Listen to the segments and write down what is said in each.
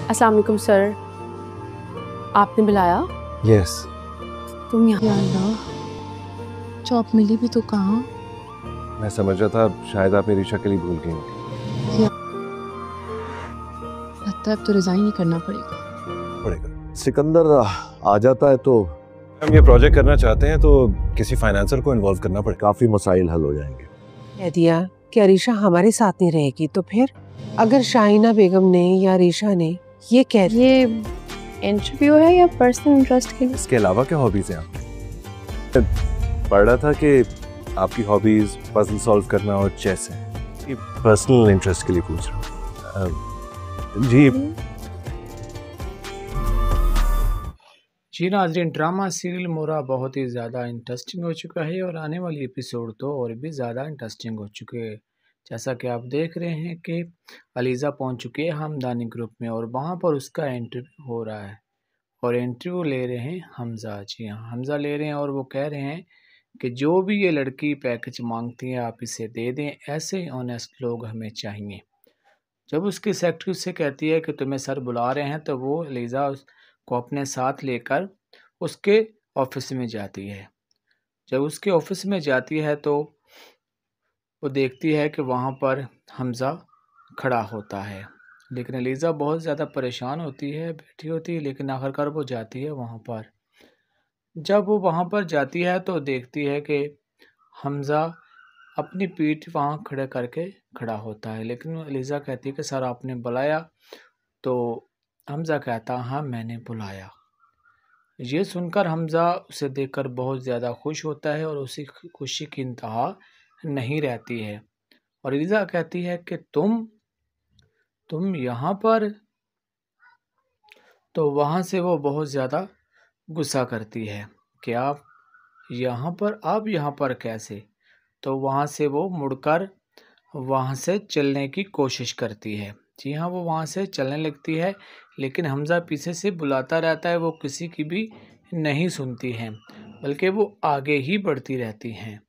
अस्सलाम वालेकुम सर, आपने बुलाया? यस। तुम यहाँ? या अल्लाह, जॉब मिली भी तो कहाँ? मैं समझ रहा था शायद आप मेरी शक्ल ही भूल गई होंगी। लगता है अब तो रिजाइन ही करना पड़ेगा। सिकंदर आ जाता है तो हम ये प्रोजेक्ट करना चाहते हैं, तो किसी फाइनेंसर को इन्वॉल्व करना पड़ेगा। काफी मसाइल हल हो जाएंगे। कह दिया कि अरीशा हमारे साथ नहीं रहेगी, तो फिर अगर शाहिना बेगम ने या अरीशा ने ये इंटरव्यू है या पर्सनल इंटरेस्ट के लिए? इसके अलावा क्या हॉबीज हैं आपकी? पढ़ रहा था कि आपकी हॉबीज पजल सॉल्व करना और चेस है। पर्सनल इंटरेस्ट के लिए पूछ रहा हूँ। जी जी नाज़रीन, ड्रामा सीरियल मोरा बहुत ही ज़्यादा इंटरेस्टिंग हो चुका है और आने वाली एपिसोड तो और भी ज़्यादा इंटरेस्टिंग हो चुके हैं। जैसा कि आप देख रहे हैं कि अलीज़ा पहुंच चुकी है हमदानी ग्रुप में और वहां पर उसका इंटरव्यू हो रहा है और इंटरव्यू ले रहे हैं हमज़ा। जी हाँ, हमज़ा ले रहे हैं और वो कह रहे हैं कि जो भी ये लड़की पैकेज मांगती है आप इसे दे दें, ऐसे ऑनेस्ट लोग हमें चाहिए। जब उसकी सेक्रेटरी उससे कहती है कि तुम्हें सर बुला रहे हैं, तो वो अलीज़ा को अपने साथ लेकर उसके ऑफिस में जाती है। जब उसके ऑफिस में जाती है तो वो देखती है कि वहाँ पर हमज़ा खड़ा होता है, लेकिन अलीज़ा बहुत ज़्यादा परेशान होती है, बैठी होती है, लेकिन आखिरकार वो जाती है वहाँ पर। जब वो वहाँ पर जाती है तो देखती है कि हमज़ा अपनी पीठ वहाँ खड़े करके खड़ा होता है, लेकिन अलीज़ा कहती है कि सर आपने बुलाया? तो हमज़ा कहता हाँ मैंने बुलाया। ये सुनकर हमज़ा उसे देखकर बहुत ज़्यादा खुश होता है और उसी खुशी की इंतहा नहीं रहती है और अलीज़ा कहती है कि तुम यहाँ पर। तो वहाँ से वो बहुत ज़्यादा गुस्सा करती है कि आप यहाँ पर कैसे? तो वहाँ से वो मुड़कर वहाँ से चलने की कोशिश करती है। जी हाँ, वो वहाँ से चलने लगती है, लेकिन हमज़ा पीछे से बुलाता रहता है, वो किसी की भी नहीं सुनती हैं, बल्कि वो आगे ही बढ़ती रहती हैं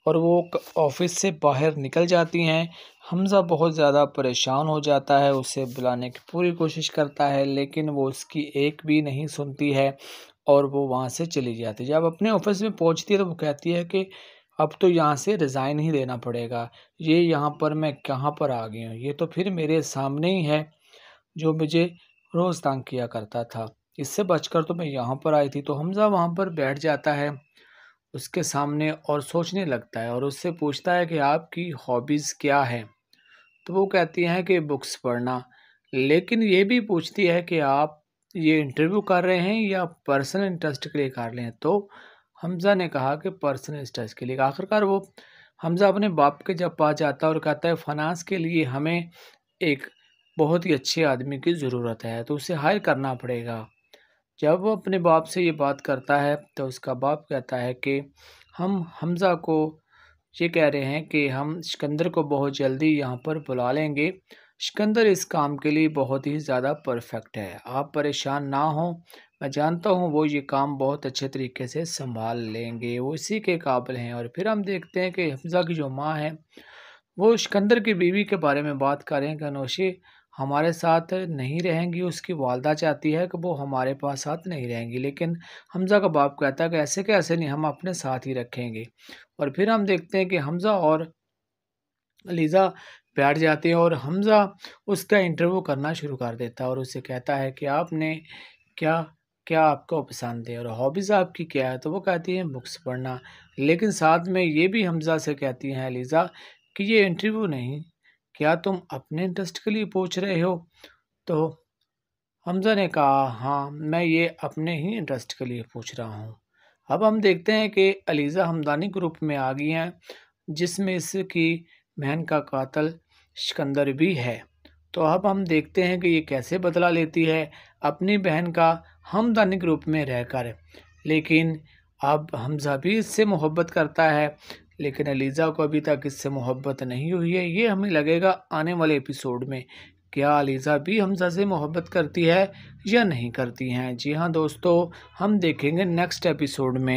और वो ऑफिस से बाहर निकल जाती हैं। हमज़ा बहुत ज़्यादा परेशान हो जाता है, उसे बुलाने की पूरी कोशिश करता है, लेकिन वो उसकी एक भी नहीं सुनती है और वो वहाँ से चली जाती है। जब अपने ऑफिस में पहुँचती है तो वो कहती है कि अब तो यहाँ से रिज़ाइन ही देना पड़ेगा। ये यहाँ पर मैं कहाँ पर आ गई हूँ? ये तो फिर मेरे सामने ही है जो मुझे रोज़ तंग किया करता था। इससे बचकर तो मैं यहाँ पर आई थी। तो हमज़ा वहाँ पर बैठ जाता है उसके सामने और सोचने लगता है और उससे पूछता है कि आपकी हॉबीज़ क्या है? तो वो कहती हैं कि बुक्स पढ़ना, लेकिन ये भी पूछती है कि आप ये इंटरव्यू कर रहे हैं या पर्सनल इंटरेस्ट के लिए कर रहे हैं? तो हमज़ा ने कहा कि पर्सनल इंटरेस्ट के लिए। आखिरकार वो हमज़ा अपने बाप के जब पास जाता है और कहता है फाइनेंस के लिए हमें एक बहुत ही अच्छे आदमी की ज़रूरत है, तो उसे हायर करना पड़ेगा। जब वो अपने बाप से ये बात करता है तो उसका बाप कहता है कि हम हमज़ा को ये कह रहे हैं कि हम सिकंदर को बहुत जल्दी यहाँ पर बुला लेंगे। सिकंदर इस काम के लिए बहुत ही ज़्यादा परफेक्ट है, आप परेशान ना हो। मैं जानता हूँ वो ये काम बहुत अच्छे तरीके से संभाल लेंगे, वो इसी के काबिल हैं। और फिर हम देखते हैं कि हमज़ा की जो माँ है वो सिकंदर की बीवी के बारे में बात कर रहे हैं कि अनोशी हमारे साथ नहीं रहेंगी, उसकी वालदा चाहती है कि वो हमारे पास साथ नहीं रहेंगी, लेकिन हमज़ा का बाप कहता है कि ऐसे कैसे नहीं, हम अपने साथ ही रखेंगे। और फिर हम देखते हैं कि हमज़ा और अलीज़ा बैठ जाते हैं और हमज़ा उसका इंटरव्यू करना शुरू कर देता है और उससे कहता है कि आपने क्या क्या आपको पसंद है और हॉबीज़ आपकी क्या है? तो वो कहती हैं बुक्स पढ़ना, लेकिन साथ में ये भी हमज़ा से कहती हैं अलीज़ा कि ये इंटरव्यू नहीं, क्या तुम अपने इंटरेस्ट के लिए पूछ रहे हो? तो हमज़ा ने कहा हाँ, मैं ये अपने ही इंटरेस्ट के लिए पूछ रहा हूँ। अब हम देखते हैं कि अलीज़ा हमदानी ग्रुप में आ गई हैं, जिसमें इसकी बहन का कातिल सिकंदर भी है। तो अब हम देखते हैं कि ये कैसे बदला लेती है अपनी बहन का हमदानी ग्रुप में रहकर। लेकिन अब हमज़ा भी इससे मोहब्बत करता है, लेकिन अलीज़ा को अभी तक इससे मोहब्बत नहीं हुई है। ये हमें लगेगा आने वाले एपिसोड में, क्या अलीज़ा भी हमज़ा से मोहब्बत करती है या नहीं करती हैं। जी हाँ दोस्तों, हम देखेंगे नेक्स्ट एपिसोड में।